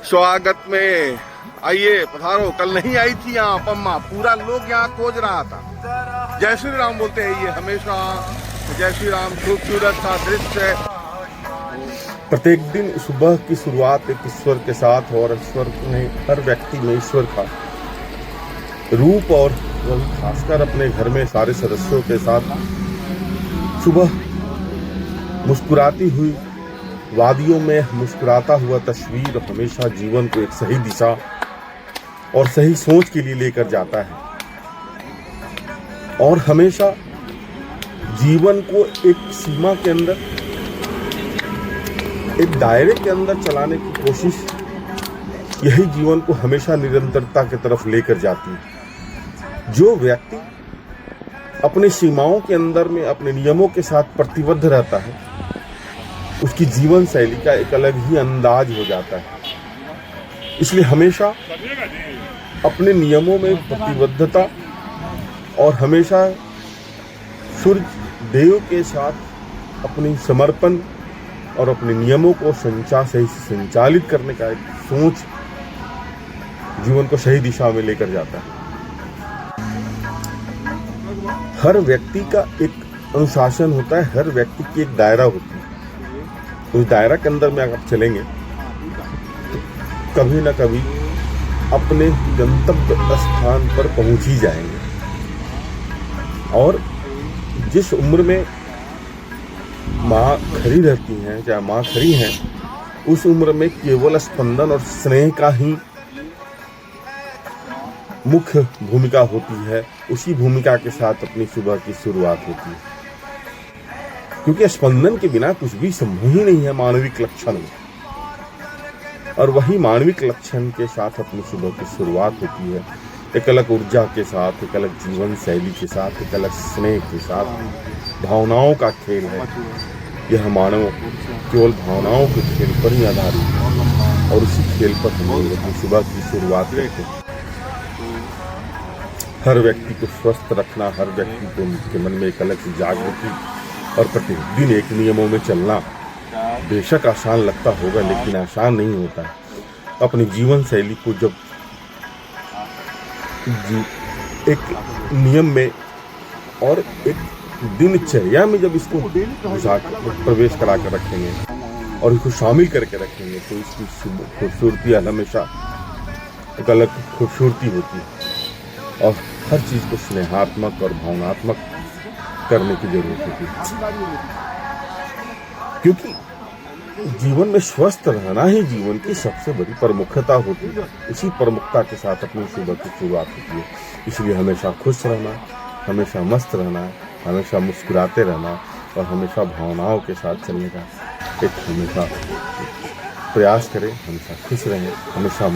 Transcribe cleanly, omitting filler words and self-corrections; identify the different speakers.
Speaker 1: स्वागत में आइए पधारो। कल नहीं आई थी यहाँ पम्मा, पूरा लोग यहाँ खोज रहा था। जय श्री राम बोलते हैं ये हमेशा। जय श्री राम खूबसूरत सा दृश्य है। प्रत्येक दिन सुबह की शुरुआत एक ईश्वर के साथ, और ईश्वर में हर व्यक्ति में ईश्वर का रूप, और खासकर अपने घर में सारे सदस्यों के साथ सुबह मुस्कुराती हुई वादियों में मुस्कुराता हुआ तस्वीर हमेशा जीवन को एक सही दिशा और सही सोच के लिए लेकर जाता है, और हमेशा जीवन को एक सीमा के अंदर, एक दायरे के अंदर चलाने की कोशिश, यही जीवन को हमेशा निरंतरता की तरफ लेकर जाती है। जो व्यक्ति अपने सीमाओं के अंदर में अपने नियमों के साथ प्रतिबद्ध रहता है, उसकी जीवन शैली का एक अलग ही अंदाज हो जाता है। इसलिए हमेशा अपने नियमों में प्रतिबद्धता और हमेशा सूर्य देव के साथ अपनी समर्पण और अपने नियमों को सही से संचालित करने का एक सोच जीवन को सही दिशा में लेकर जाता है। हर व्यक्ति का एक अनुशासन होता है, हर व्यक्ति की एक दायरा होती है। उस दायरा के अंदर में अगर आप चलेंगे तो कभी ना कभी अपने गंतव्य स्थान पर पहुंच ही जाएंगे। और जिस उम्र में माँ खड़ी रहती हैं, चाहे माँ खड़ी हैं, उस उम्र में केवल स्पंदन और स्नेह का ही मुख्य भूमिका होती है। उसी भूमिका के साथ अपनी सुबह की शुरुआत होती है, क्योंकि स्पंदन के बिना कुछ भी संभव ही नहीं है मानविक लक्षण में। और वही मानविक लक्षण के साथ अपनी सुबह की शुरुआत होती है, एक अलग ऊर्जा के साथ, एक अलग जीवन शैली के साथ, एक अलग स्नेह के साथ। भावनाओं का खेल है यह, मानव केवल भावनाओं के खेल पर ही आधारित है, और उसी खेल पर हम लोग अपनी सुबह की शुरुआत करते हैं। हर व्यक्ति को स्वस्थ रखना, हर व्यक्ति को उनके मन में एक अलग सी जागृति और प्रतिदिन एक नियमों में चलना बेशक आसान लगता होगा, लेकिन आसान नहीं होता है। अपनी जीवन शैली को जब एक नियम में और एक दिनचर्या में जब इसको प्रवेश करा कर रखेंगे और इसको शामिल करके रखेंगे, तो इसकी खूबसूरती हमेशा एक अलग खूबसूरती होती है। और हर चीज को स्नेहात्मक और भावनात्मक करने की जरूरत होती है, क्योंकि जीवन में स्वस्थ रहना ही जीवन की सबसे बड़ी प्रमुखता होती है। इसी प्रमुखता के साथ अपनी सुबह की शुरुआत होती है। इसलिए हमेशा खुश रहना, हमेशा मस्त रहना, हमेशा मुस्कुराते रहना, और हमेशा भावनाओं के साथ चलने का एक हमेशा प्रयास करें। हमेशा खुश रहें, हमेशा